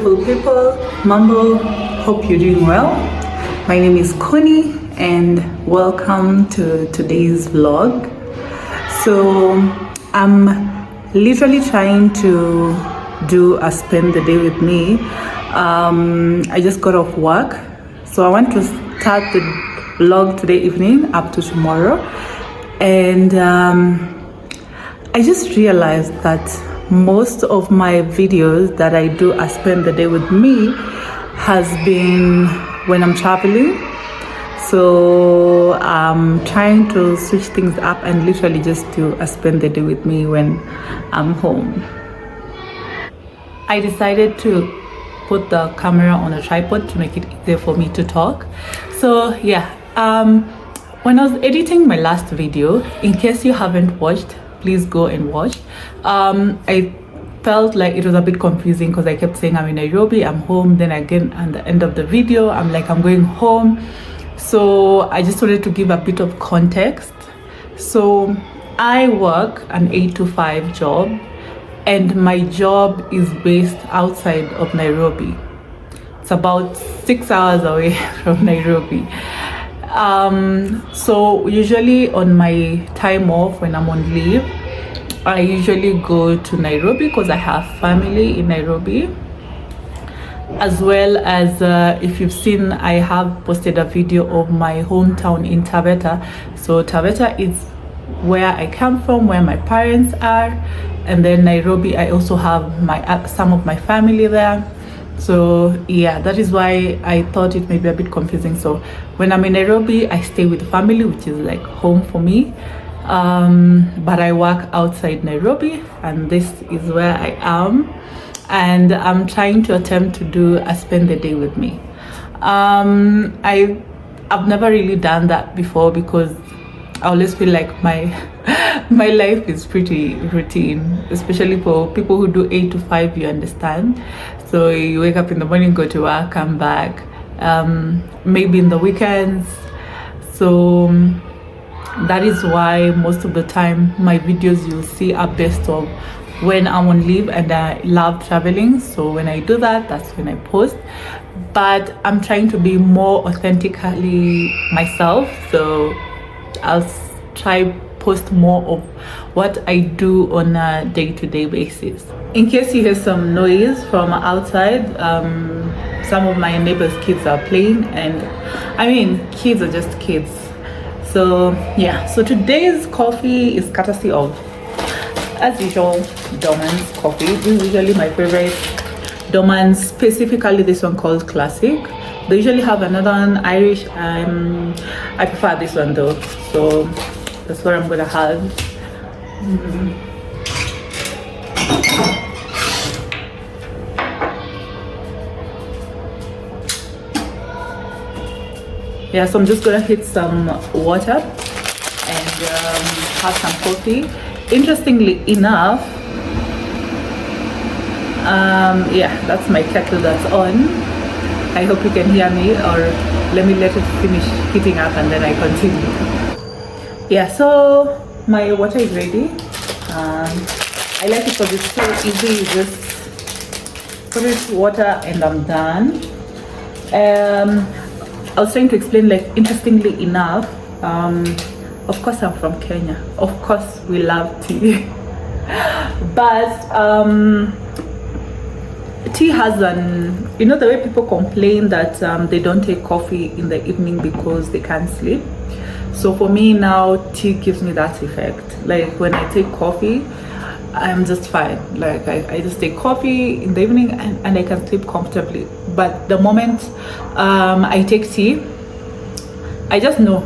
beautiful people, Mambo, hope you're doing well. My name is Connie and welcome to today's vlog. So I'm literally trying to do a spend the day with me. I just got off work, so I want to start the vlog today evening up to tomorrow. And I just realized that most of my videos that I do I spend the day with me has been when I'm traveling. So I'm trying to switch things up and literally just do a spend the day with me when I'm home. I decided to put the camera on a tripod to make it easier for me to talk. So yeah, when I was editing my last video, in case you haven't watched, please go and watch. I felt like it was a bit confusing because I kept saying I'm in Nairobi, I'm home, then again at the end of the video I'm like I'm going home. So I just wanted to give a bit of context. So I work an 8 to 5 job and my job is based outside of Nairobi. It's about 6 hours away from Nairobi. So usually on my time off when I'm on leave, I usually go to Nairobi because I have family in Nairobi, as well as if you've seen, I have posted a video of my hometown in Taveta. So Taveta is where I come from, where my parents are, and then Nairobi I also have my some of my family there. So yeah, that is why I thought it may be a bit confusing. So when I'm in Nairobi, I stay with family, which is like home for me. But I work outside Nairobi, and this is where I am. And I'm trying to attempt to do a spend the day with me. I've never really done that before because I always feel like my life is pretty routine, especially for people who do 8 to 5, you understand. So you wake up in the morning, go to work, come back, maybe in the weekends. So that is why most of the time my videos you'll see are best of when I'm on leave, and I love traveling. So when I do that, that's when I post. But I'm trying to be more authentically myself, so I'll try post more of what I do on a day-to-day basis. In case you hear some noise from outside, some of my neighbors' kids are playing, and I mean, kids are just kids. So yeah, so today's coffee is courtesy of, as usual, Dorman's coffee. This is usually my favorite. Dorman's, specifically this one called Classic. They usually have another one, Irish. I prefer this one though, so that's what I'm gonna have. Yeah, so I'm just gonna hit some water and have some coffee. Interestingly enough, yeah, that's my kettle that's on. I hope you can hear me, or let me let it finish heating up and then I continue. Yeah, so my water is ready. I like it because it's so easy. You just put it water and I'm done. I was trying to explain, like, interestingly enough, of course I'm from Kenya. Of course we love tea. But tea has an, you know, the way people complain that they don't take coffee in the evening because they can't sleep. So for me now, tea gives me that effect. Like when I take coffee, I'm just fine. Like I just take coffee in the evening and I can sleep comfortably. But the moment I take tea, I just know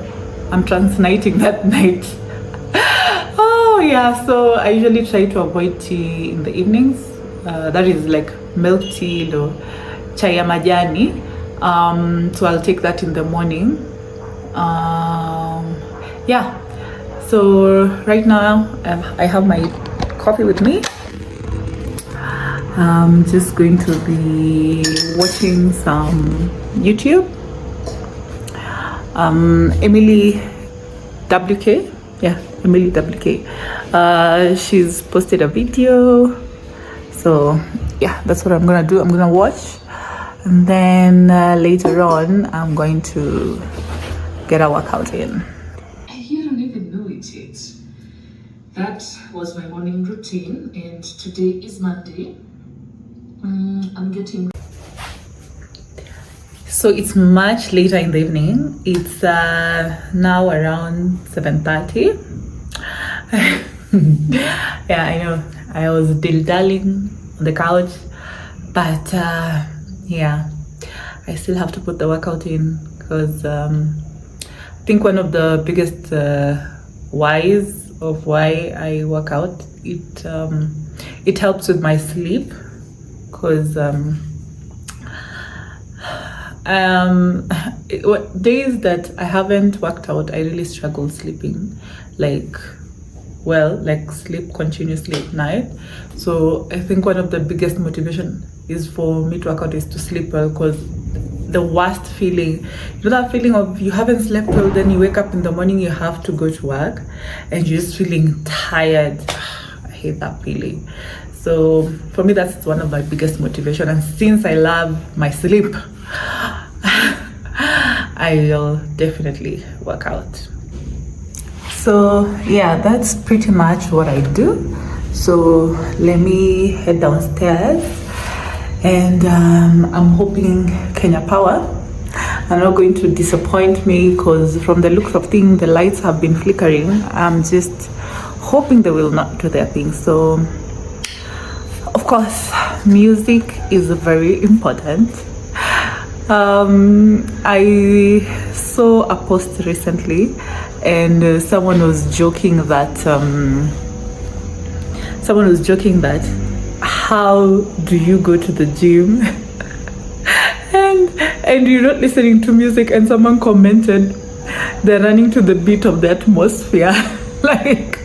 I'm transniting that night. Oh yeah, so I usually try to avoid tea in the evenings. That is like milk tea or chai ya majani. So I'll take that in the morning. Yeah, so right now I have my coffee with me. I'm just going to be watching some YouTube. Emily WK, yeah, Emily WK. She's posted a video, so yeah, that's what I'm gonna do. I'm gonna watch, and then later on I'm going to get a workout in. You don't even know it yet. That was my morning routine, and today is Monday. I'm getting, so it's much later in the evening. It's now around 7:30. Yeah, I know I was dilly-dallying on the couch, but yeah, I still have to put the workout in because I think one of the biggest whys of why I work out, it helps with my sleep, because days that I haven't worked out, I really struggle sleeping, like sleep continuously at night. So I think one of the biggest motivation is for me to work out is to sleep well, because the worst feeling, that feeling of you haven't slept well, then you wake up in the morning, you have to go to work and you're just feeling tired. I hate that feeling. So for me, that's one of my biggest motivation. And since I love my sleep, I will definitely work out. So yeah, that's pretty much what I do. So let me head downstairs, and I'm hoping Kenya Power are not going to disappoint me, because from the looks of things, the lights have been flickering. I'm just hoping they will not do their thing. So of course, music is very important. I saw a post recently, and someone was joking that how do you go to the gym and you're not listening to music? And someone commented they're running to the beat of the atmosphere. Like,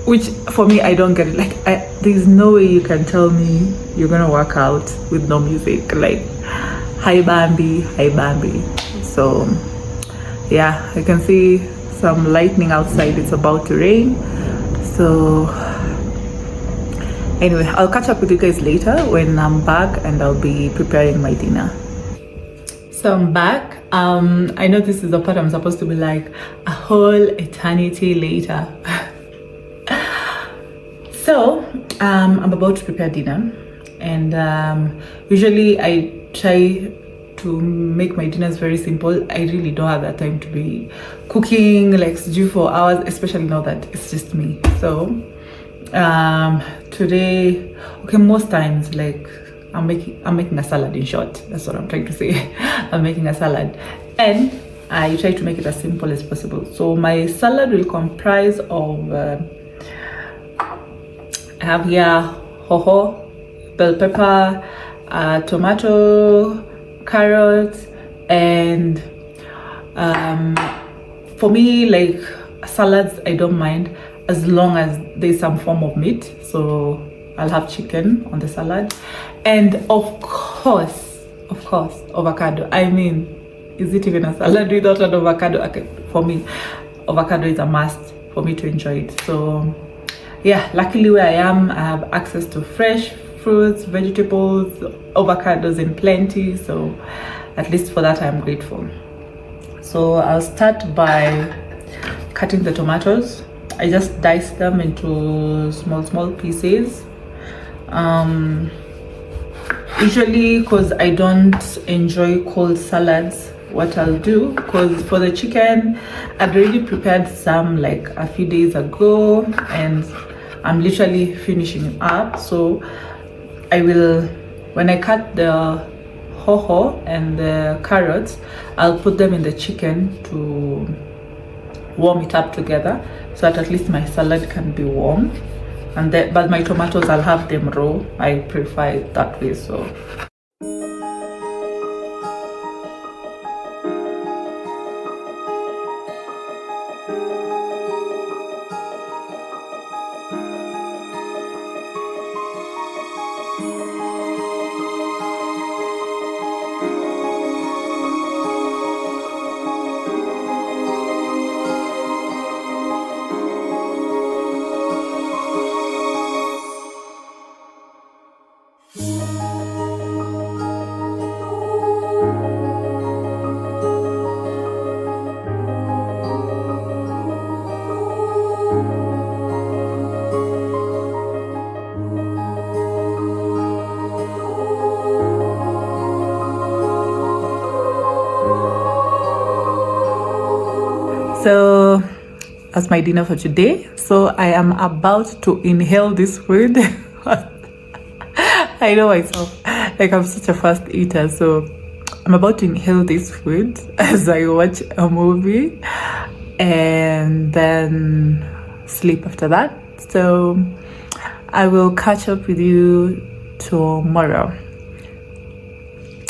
which for me, I don't get it. Like, there's no way you can tell me you're gonna work out with no music. Like, hi Bambi. So yeah, I can see some lightning outside. It's about to rain. So anyway, I'll catch up with you guys later when I'm back, and I'll be preparing my dinner. So I'm back. I know this is the part I'm supposed to be like a whole eternity later. So I'm about to prepare dinner, and usually I try to make my dinners very simple. I really don't have that time to be cooking like stew for hours, especially now that it's just me. So today, okay, most times, like, I'm making a salad. In short, that's what I'm trying to say. I'm making a salad, and I try to make it as simple as possible. So my salad will comprise of I have here hoho, bell pepper, tomato, carrots, and for me, like, salads, I don't mind as long as there's some form of meat. So I'll have chicken on the salad, and of course avocado. I mean, is it even a salad without an avocado? Okay, for me, avocado is a must for me to enjoy it. So yeah, luckily where I am, I have access to fresh fruits, vegetables, avocados in plenty. So at least for that, I'm grateful. So I'll start by cutting the tomatoes. I just dice them into small pieces. Usually, because I don't enjoy cold salads, what I'll do, because for the chicken, I'd already prepared some like a few days ago, and I'm literally finishing up. So I will, when I cut the hoho and the carrots, I'll put them in the chicken to warm it up together, so that at least my salad can be warm. And then, but my tomatoes, I'll have them raw. I prefer it that way. So So that's my dinner for today. So I am about to inhale this food. I know myself, like I'm such a fast eater, so I'm about to inhale this food as I watch a movie and then sleep after that. So I will catch up with you tomorrow.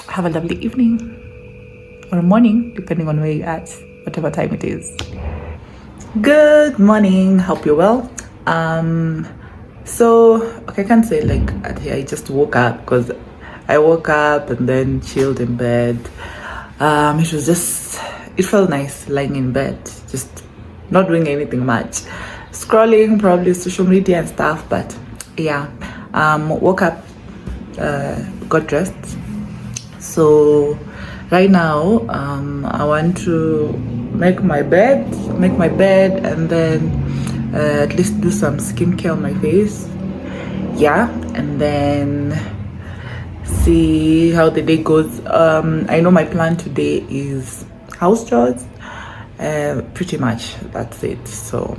Have a lovely evening or morning, depending on where you're at, whatever time it is. Good morning, hope you're well. So okay, I can't say like I just woke up, because I woke up and then chilled in bed. It felt nice lying in bed, just not doing anything much, scrolling probably social media and stuff. But yeah, woke up, got dressed. So right now I want to make my bed and then at least do some skincare on my face, yeah, and then see how the day goes. I know my plan today is house chores, pretty much that's it. So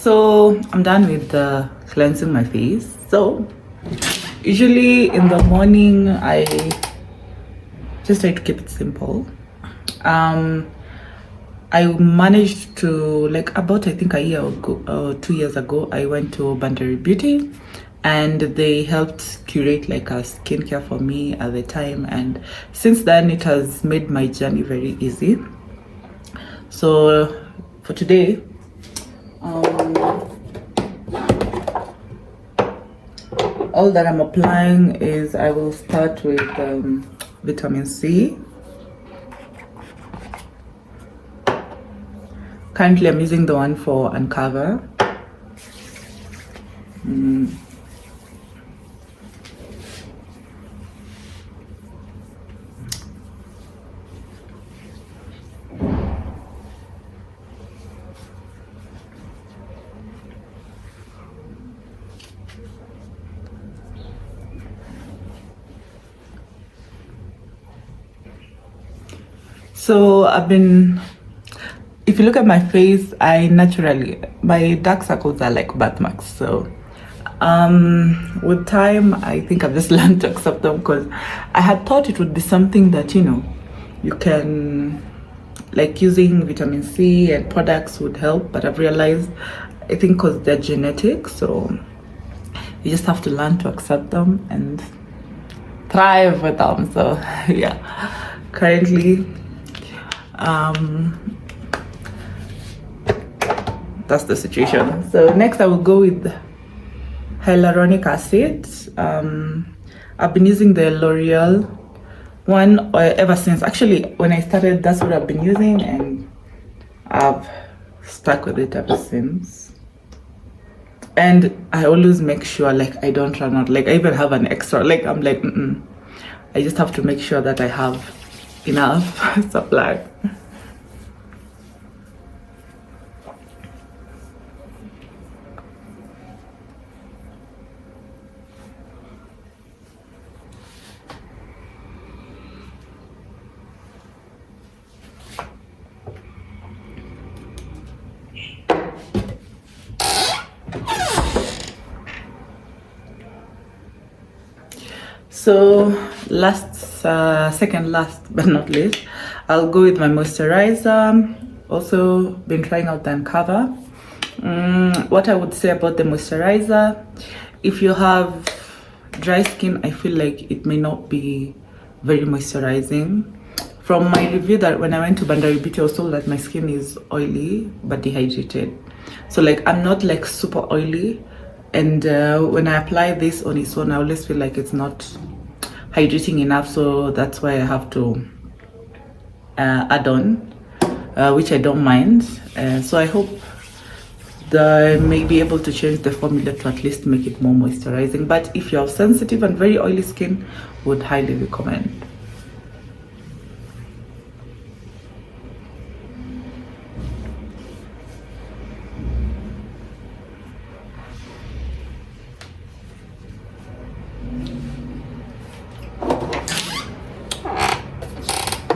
so I'm done with cleansing my face. So usually in the morning I just try to keep it simple. I managed to, like, about I think a year ago, 2 years ago, I went to Boundary Beauty and they helped curate like a skincare for me at the time, and since then it has made my journey very easy. So for today, all that I'm applying is, I will start with vitamin C. Currently I'm using the one for Uncover. So if you look at my face, my dark circles are like birthmarks. So with time, I think I've just learned to accept them, because I had thought it would be something that, you can, like, using vitamin C and products would help, but I've realized, I think because they're genetic, so you just have to learn to accept them and thrive with them. So yeah, currently that's the situation. So next I will go with hyaluronic acid. I've been using the L'Oreal one ever since. Actually, when I started, that's what I've been using, and I've stuck with it ever since. And I always make sure, like, I don't run out. Like, I even have an extra. Like, I'm like, I just have to make sure that I have enough supply. So second last but not least, I'll go with my moisturizer. Also been trying out the Uncover. What I would say about the moisturizer, if you have dry skin, I feel like it may not be very moisturizing. From my review, that when I went to Bandari Beauty, I was told that my skin is oily but dehydrated. So like, I'm not like super oily, and when I apply this on its own, I always feel like it's not hydrating enough. So that's why I have to add on, which I don't mind. So I hope that I may be able to change the formula to at least make it more moisturizing. But if you have sensitive and very oily skin, would highly recommend.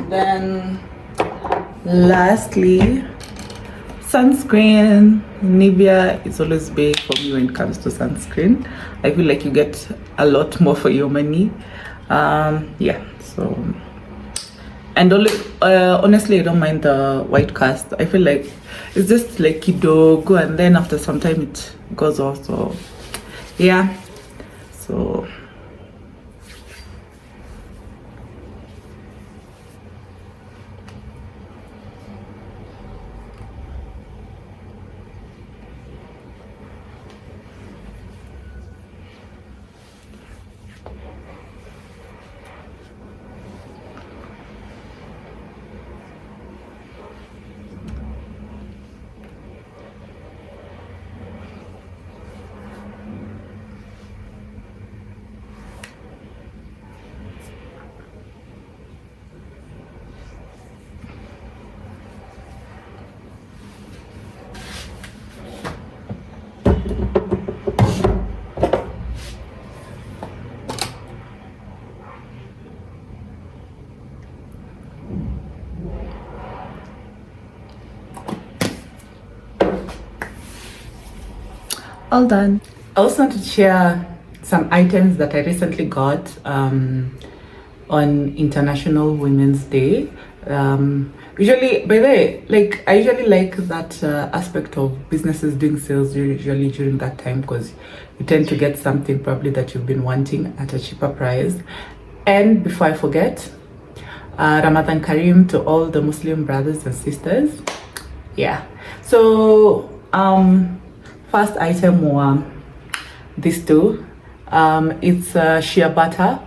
Then lastly, sunscreen. Nivea is always big for me when it comes to sunscreen. I feel like you get a lot more for your money. Yeah, so, and honestly, I don't mind the white cast. I feel like it's just like kidogo, and then after some time it goes off. So yeah, so all done. I also want to share some items that I recently got on International Women's Day. Usually, by the way, like, I usually like that aspect of businesses doing sales usually during that time, because you tend to get something probably that you've been wanting at a cheaper price. And before I forget, Ramadan Kareem to all the Muslim brothers and sisters. Yeah, so first item were these two. It's shea butter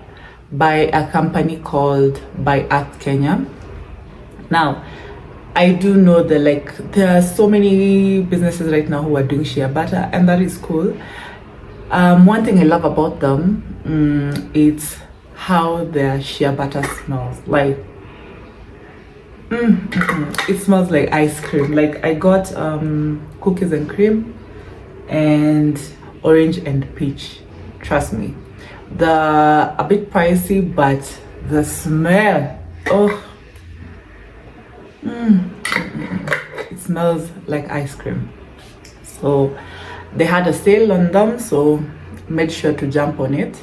by a company called By Earth Kenya. Now, I do know that like there are so many businesses right now who are doing shea butter, and that is cool. One thing I love about them, it's how their shea butter smells. Like, it smells like ice cream. Like I got cookies and cream and orange and peach. Trust me, they're a bit pricey, but the smell, oh, it smells like ice cream. So they had a sale on them, so made sure to jump on it.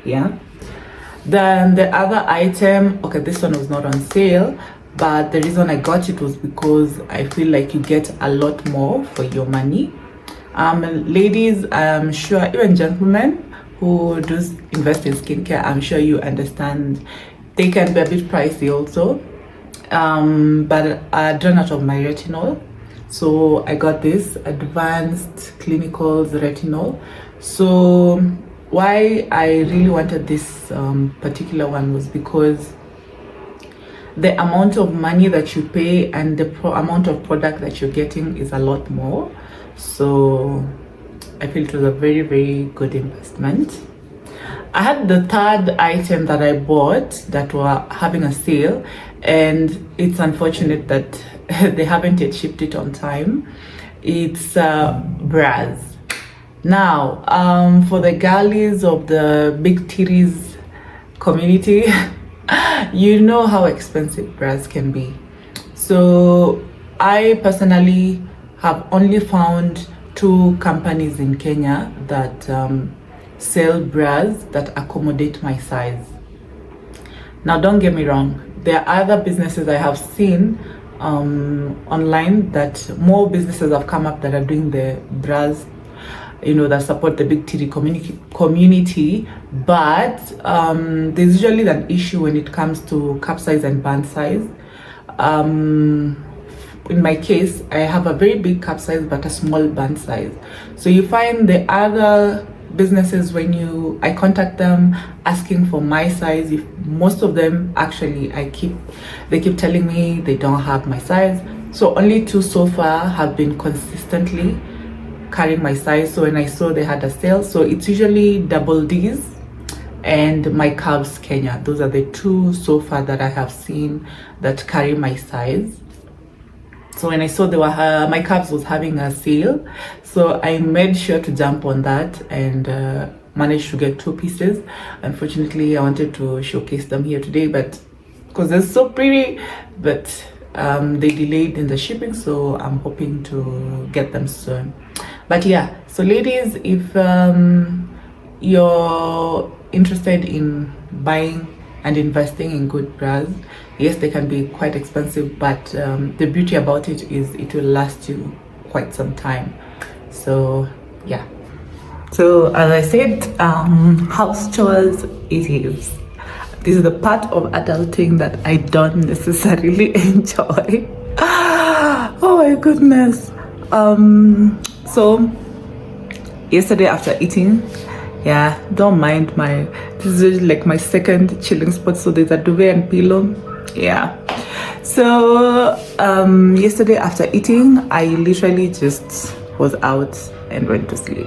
Yeah. Then the other item, okay, this one was not on sale, but the reason I got it was because I feel like you get a lot more for your money. Ladies, I'm sure, even gentlemen who do invest in skincare, I'm sure you understand they can be a bit pricey also. But I ran out of my retinol, so I got this advanced clinicals retinol. So why I really wanted this particular one was because the amount of money that you pay and the amount of product that you're getting is a lot more. So I feel it was a very, very good investment. I had the third item that I bought that were having a sale, and it's unfortunate that they haven't yet shipped it on time. It's bras. Now, for the girlies of the big titties community, you know how expensive bras can be. So I personally have only found 2 companies in Kenya that sell bras that accommodate my size. Now, don't get me wrong, there are other businesses I have seen online, that more businesses have come up that are doing the bras, you know, that support the big titty community, but there's usually an issue when it comes to cup size and band size. In my case, I have a very big cup size but a small band size. So you find the other businesses, when I contact them asking for my size, if most of them actually they keep telling me they don't have my size. So only 2 so far have been consistently carrying my size. So when I saw they had a sale, so it's usually Double D's and my Calves Kenya. Those are the 2 so far that I have seen that carry my size. So when I saw my Calves was having a sale, so I made sure to jump on that and managed to get 2 pieces. Unfortunately, I wanted to showcase them here today, but because they're so pretty, but they delayed in the shipping, so I'm hoping to get them soon. But yeah, so ladies, if you're interested in buying and investing in good bras, yes, they can be quite expensive, but the beauty about it is it will last you quite some time. So yeah, so as I said, house chores it is. This is the part of adulting that I don't necessarily enjoy. Oh my goodness. So yesterday after eating, yeah, don't mind this is like my second chilling spot. So there's a duvet and pillow. Yeah. So yesterday after eating, I literally just was out and went to sleep.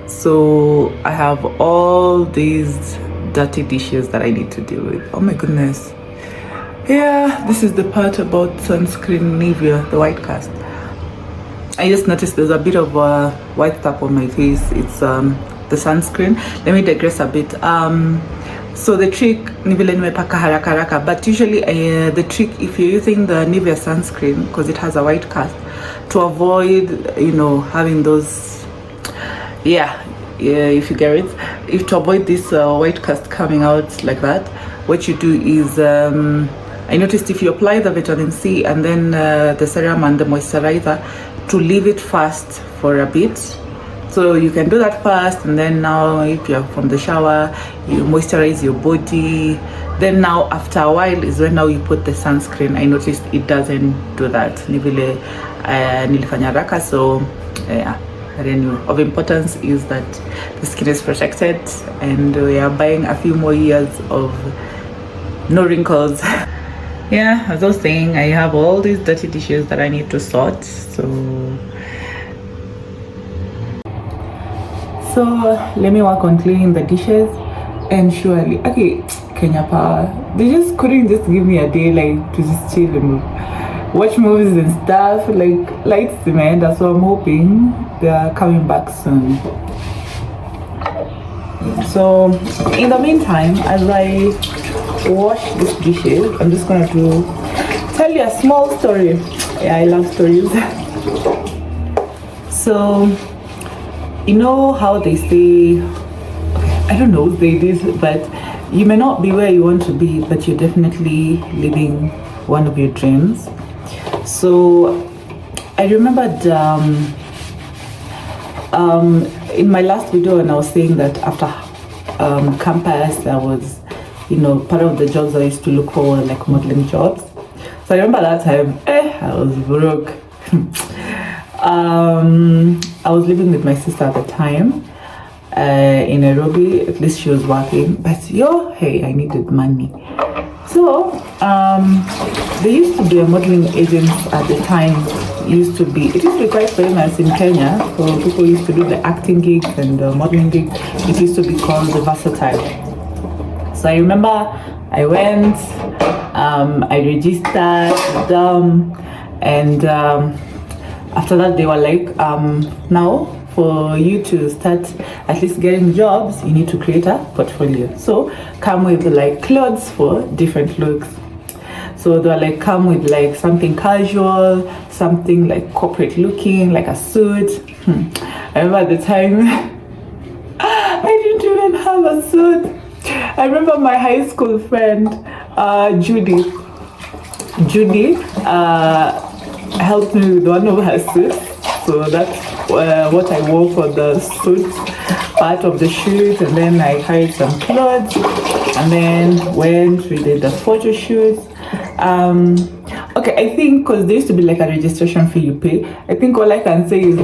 So I have all these dirty dishes that I need to deal with. Oh my goodness. Yeah, this is the part about sunscreen Nivea, the white cast. I just noticed there's a bit of white stuff on my face. It's the sunscreen. Let me digress a bit. So the trick, Nivea paka haraka haraka, but usually the trick, if you're using the Nivea sunscreen, because it has a white cast, to avoid, you know, having those, yeah, if you get it, if to avoid this white cast coming out like that, what you do is, I noticed if you apply the vitamin C and then the serum and the moisturizer, to leave it fast for a bit. So you can do that first, and then now if you're from the shower, you moisturize your body. Then now after a while is when now you put the sunscreen. I noticed it doesn't do that. Nilifanya raka, so yeah. But anyway, of importance is that the skin is protected, and we are buying a few more years of no wrinkles. yeah, as I was saying, I have all these dirty dishes that I need to sort. So let me work on cleaning the dishes, and surely, okay, Kenya Power, they just couldn't just give me a day like to just chill and watch movies and stuff. Like lights demand, that's what I'm hoping they are coming back soon. So in the meantime, as I wash these dishes, I'm just gonna tell you a small story. Yeah, I love stories. So you know how they say, I don't know, they did, but you may not be where you want to be, but you're definitely living one of your dreams. So I remembered in my last video, and I was saying that after campus, I was, part of the jobs I used to look for were like modeling jobs. So I remember that time, I was broke. I was living with my sister at the time in Nairobi. At least she was working, but hey, I needed money. So there used to be a modeling agent at the time. It used to be quite famous in Kenya. So people used to do the acting gigs and the modeling gigs. It used to be called the Versatile. So I remember I went, I registered with them, and after that they were like, now for you to start at least getting jobs, you need to create a portfolio. So come with like clothes for different looks. So they were like, come with like something casual, something like corporate looking, like a suit. I remember at the time, I didn't even have a suit. I remember my high school friend, Judy, helped me with one of her suits. So that's what I wore for the suit part of the shoot, and then I carried some clothes, and then we did the photo shoot. Okay, I think because there used to be like a registration fee you pay. I think all I can say is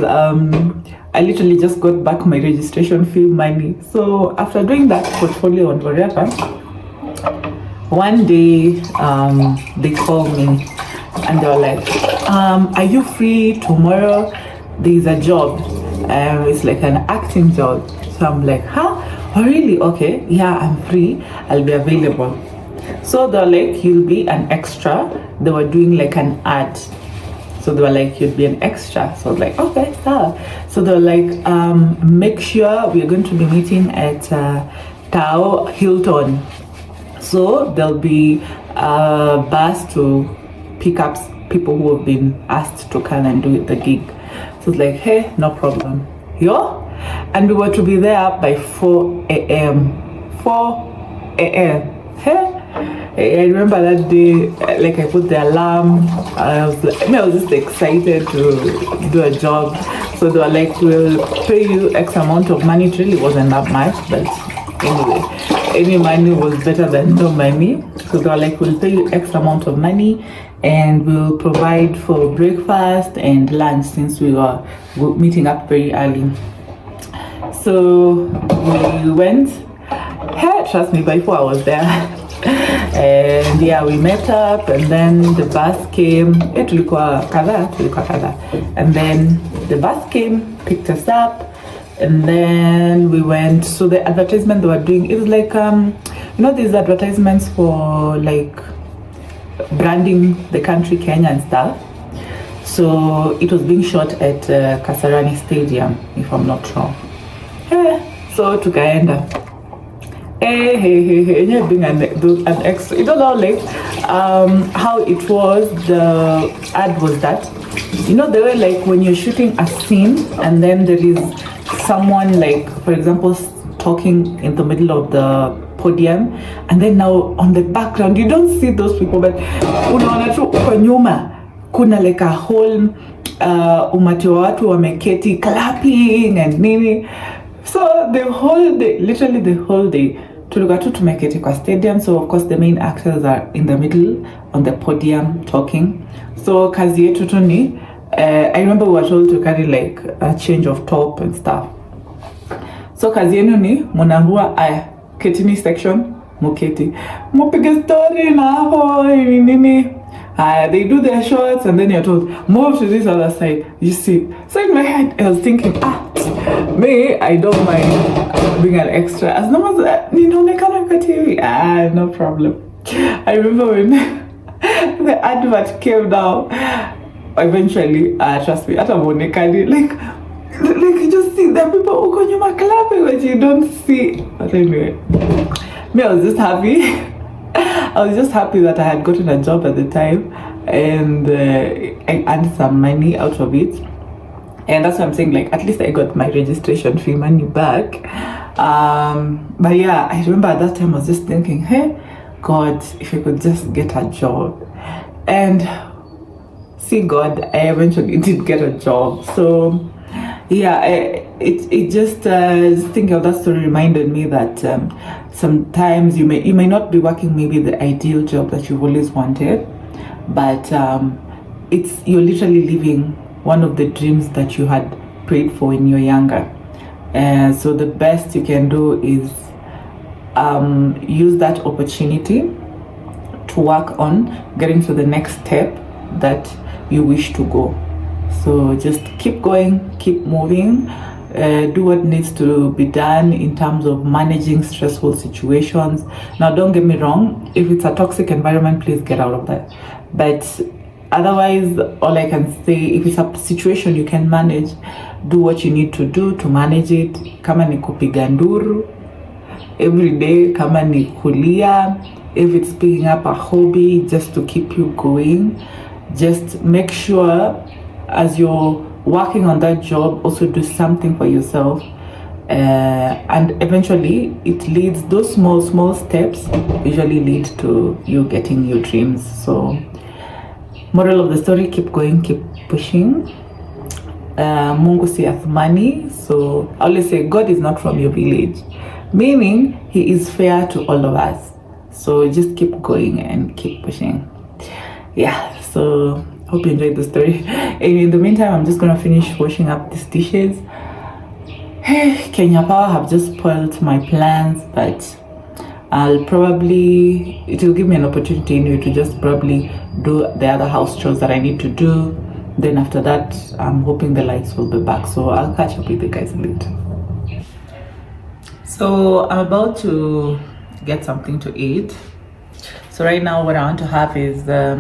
I literally just got back my registration fee money. So after doing that portfolio and whatever, one day they called me and they were like, are you free tomorrow? There's a job. It's like an acting job. So I'm like, huh? Oh really? Okay, yeah, I'm free. I'll be available. So they're like, you'll be an extra. They were doing like an ad. So they were like, you'd be an extra. So I was like, okay, sir. So they were like, make sure we're going to be meeting at Tao Hilton. So there'll be a bus to pick up people who have been asked to come and do the gig. So it's like, hey, no problem. And we were to be there by 4 a.m. 4 a.m. Hey, I remember that day, like I put the alarm. I was just excited to do a job. So they were like, we'll pay you X amount of money. It really wasn't that much, but anyway, any money was better than no money. So they were like, we'll pay you X amount of money, and we'll provide for breakfast and lunch since we were meeting up very early. So we went. Hey, trust me, by 4 I was there. And yeah, we met up, and then the bus came. Tulikuwa kadhaa. And then the bus came, picked us up, and then we went. So the advertisement they were doing, it was like these advertisements for like branding the country Kenya and stuff. So it was being shot at Kasarani Stadium, if I'm not wrong. So tukaenda. Hey, being an extra. You don't know like how it was. The ad was that, the way like when you're shooting a scene and then there is someone like, for example, talking in the middle of the podium, and then now on the background you don't see those people, but unaona tu uko nyuma kuna like a whole umati wa watu wameketi clapping and nini. So the whole day, literally the whole day, tulikuwa tu tumeketi kwa stadium. So of course the main actors are in the middle on the podium talking. So kazi yetu tu ni I remember we were told to carry like a change of top and stuff. So kazi yenu ni mnaambiwa aya ketini section muketi mupiga story na hapo nini. They do their shots and then you're told move to this other side, you see. So in my head I was thinking, me, I don't mind being an extra as long as ninaonekana kwa TV. No problem. I remember when the advert came down, eventually, trust me, hata monekani, like you just see the people who go nyuma clapping, but you don't see. But anyway, me, I was just happy. I was just happy that I had gotten a job at the time, and I earned some money out of it. And that's what I'm saying, like, at least I got my registration fee money back. But yeah, I remember at that time I was just thinking, hey, God, if I could just get a job. And see, God, I eventually did get a job. So yeah, it just thinking of that story reminded me that sometimes you may not be working maybe the ideal job that you've always wanted, but you're literally living one of the dreams that you had prayed for when you're younger. And so the best you can do is use that opportunity to work on getting to the next step that you wish to go. So just keep going, keep moving, do what needs to be done in terms of managing stressful situations. Now, don't get me wrong, if it's a toxic environment, please get out of that. But otherwise, all I can say, if it's a situation you can manage, do what you need to do to manage it. Kama ni kupiga nduru every day, kama ni kulia, if it's picking up a hobby just to keep you going, just make sure as you're working on that job, also do something for yourself. And eventually it leads, those small steps usually lead to you getting your dreams. So moral of the story, keep going, keep pushing. Mungu si athmani. So I always say God is not from your village, meaning he is fair to all of us. So just keep going and keep pushing. Yeah, so hope you enjoyed the story. And in the meantime, I'm just gonna finish washing up these dishes. Kenya Power have just spoiled my plans, but it will give me an opportunity anyway to just probably do the other house chores that I need to do. Then after that, I'm hoping the lights will be back. So I'll catch up with you guys later. So I'm about to get something to eat. So right now what I want to have is I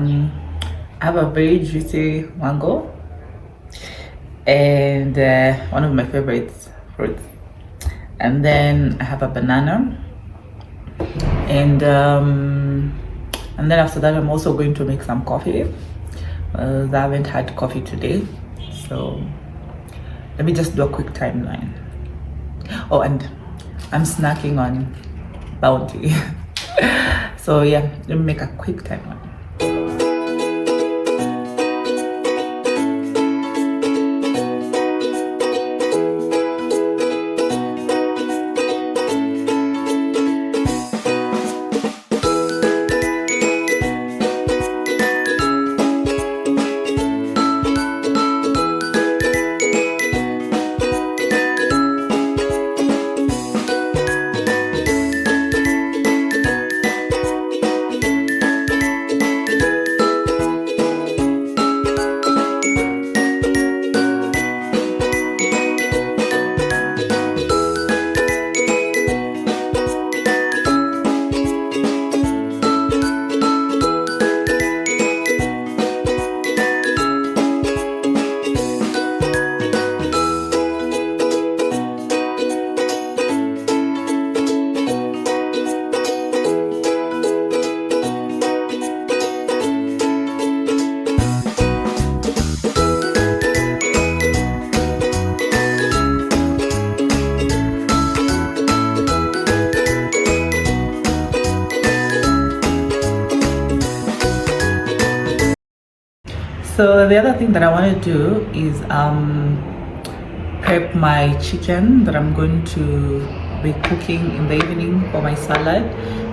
have a very juicy mango and one of my favorite fruits, and then I have a banana, and then after that I'm also going to make some coffee. I haven't had coffee today, so let me just do a quick timeline. Oh, and I'm snacking on Bounty. So yeah, let me make a quick timeline. So the other thing that I want to do is prep my chicken that I'm going to be cooking in the evening for my salad.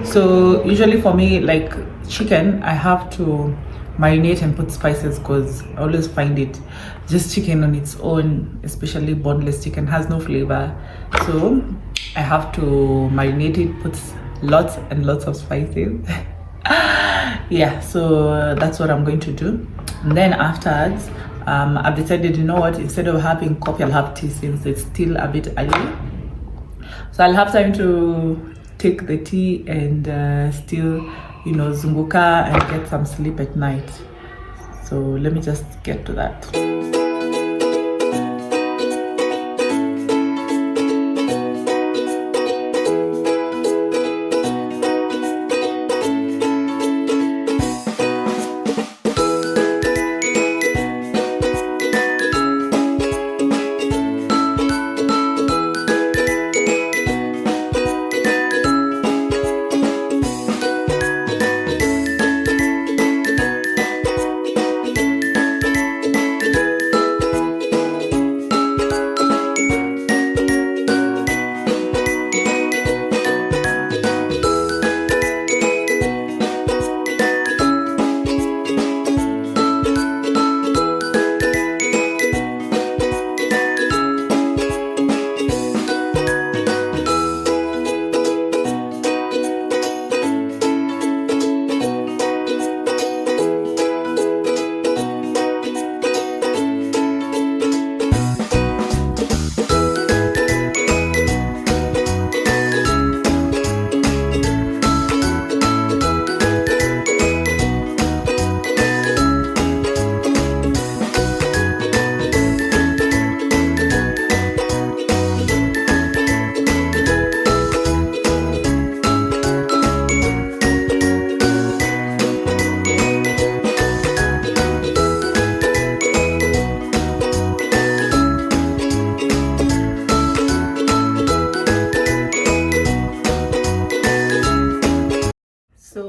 So usually for me, like chicken, I have to marinate and put spices because I always find it just chicken on its own, especially boneless chicken, has no flavor. So I have to marinate it, put lots and lots of spices. Yeah, so that's what I'm going to do. And then afterwards, I've decided, you know what, instead of having coffee, I'll have tea since it's still a bit early. So I'll have time to take the tea and still, you know, zunguka and get some sleep at night. So let me just get to that.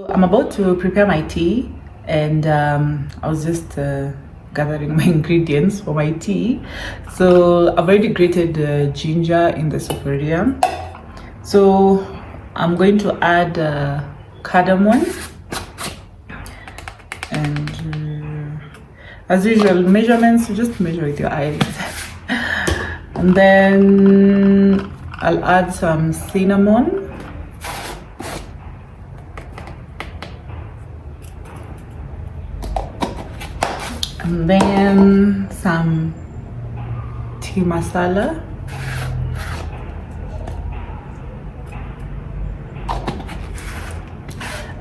I'm about to prepare my tea, and I was just gathering my ingredients for my tea. So I've already grated ginger in the sophoria. So I'm going to add cardamom, and as usual, measurements, you just measure with your eyes. And then I'll add some cinnamon. And then some tea masala.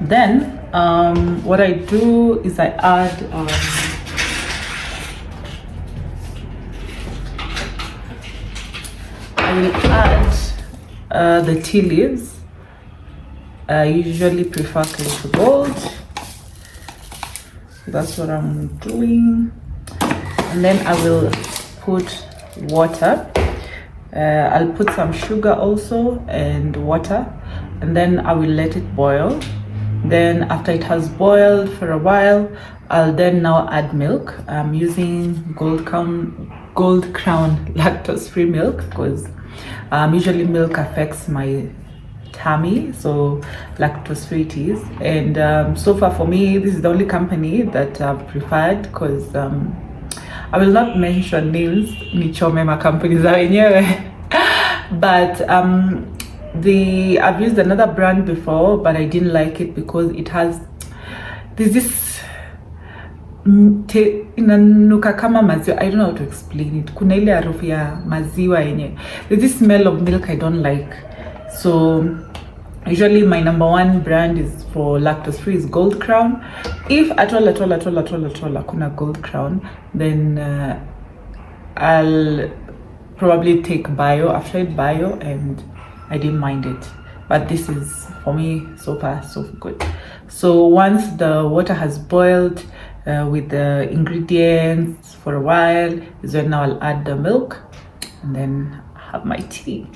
Then what I do is I add I will add the tea leaves. I usually prefer clear gold. That's what I'm doing. And then I will put water. I'll put some sugar also and water, and then I will let it boil. Then after it has boiled for a while, I'll then now add milk. I'm using Gold Crown lactose-free milk because usually milk affects my tummy, so lactose-free it is. And so far for me, this is the only company that I've preferred because I will not mention names, nichome makampuni za wenyewe. But I've used another brand before, but I didn't like it because there's this inanuka kama maziwa. I don't know how to explain it. Kuna ile harufu ya maziwa yenye. There's this smell of milk I don't like. So usually my number one brand is for lactose free is Gold Crown. If at all kuna Gold Crown, then I'll probably take bio. I've tried bio and I didn't mind it, but this is for me so far so good. So once the water has boiled with the ingredients for a while, is when now I'll add the milk and then have my tea.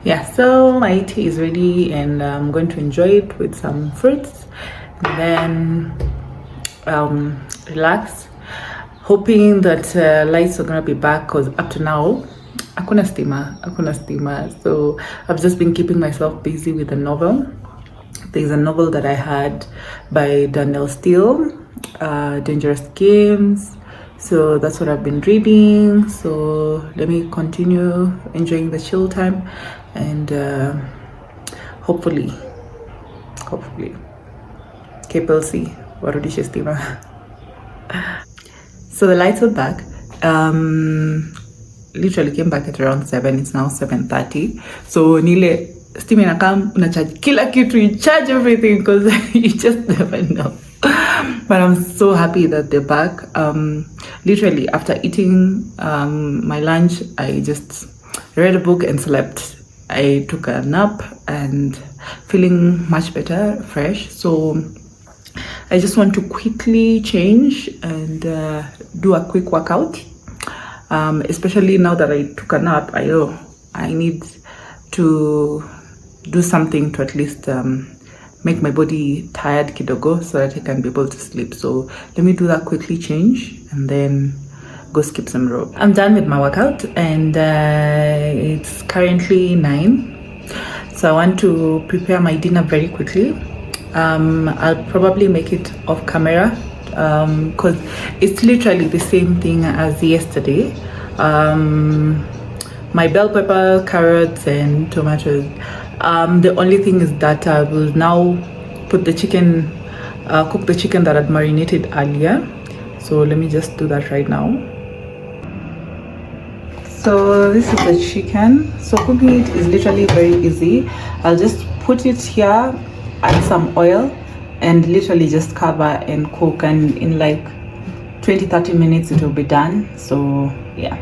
Yeah, so my tea is ready and I'm going to enjoy it with some fruits and then relax. hoping that lights are gonna be back, because up to now hakuna stima. So I've just been keeping myself busy with a novel. There's a novel that I had by Danielle Steele, Dangerous Games. So that's what I've been reading. So let me continue enjoying the chill time, and hopefully KPLC warudishe stima. So the lights are back. Literally came back at around 7. It's now 7:30. So nile steam inakam, unacharge kila kitu, you charge everything, because you just never know. But I'm so happy that they're back. Literally after eating my lunch, I just read a book and slept. I took a nap and feeling much better, fresh. So I just want to quickly change and do a quick workout. Especially now that I took a nap, I need to do something to at least make my body tired kidogo, so that I can be able to sleep. So let me do that quickly, change, and then go skip some rope. I'm done with my workout, and it's currently 9. So I want to prepare my dinner very quickly. I'll probably make it off camera, because it's literally the same thing as yesterday. My bell pepper, carrots, and tomatoes. The only thing is that I will now put the chicken, cook the chicken that I'd marinated earlier. So let me just do that right now. So this is the chicken. So cooking it is literally very easy. I'll just put it here, add some oil, and literally just cover and cook, and in like 20-30 minutes it will be done. So yeah.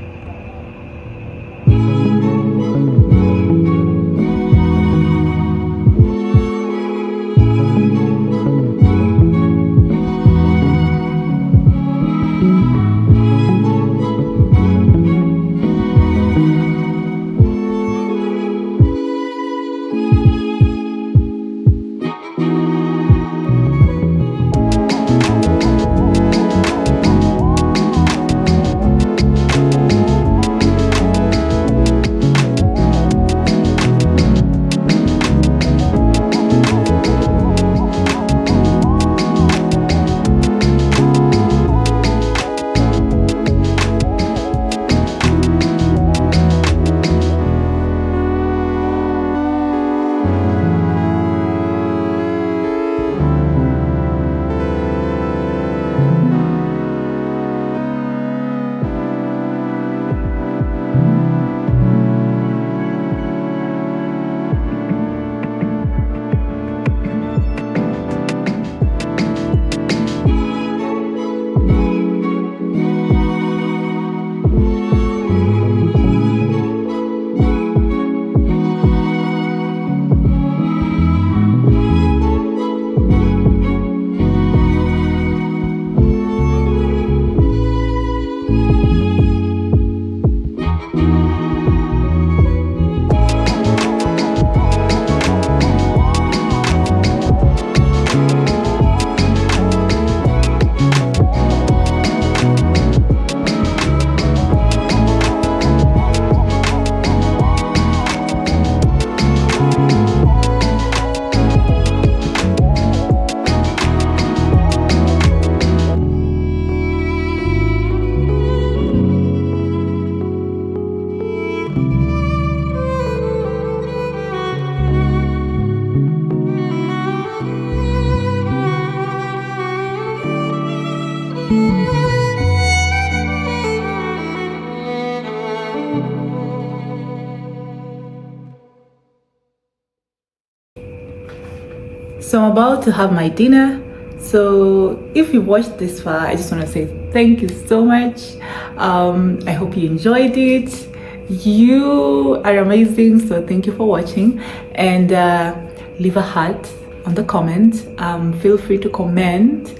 So I'm about to have my dinner. So if you watched this far, I just want to say thank you so much. I hope you enjoyed it. You are amazing, so thank you for watching, and leave a heart on the comment. Feel free to comment,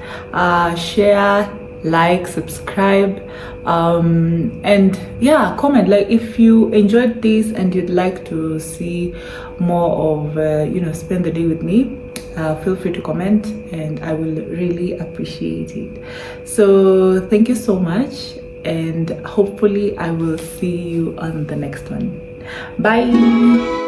share, like, subscribe, and yeah, comment like if you enjoyed this and you'd like to see more of spend the day with me. feel free to comment, and I will really appreciate it. So thank you so much, and hopefully I will see you on the next one. Bye.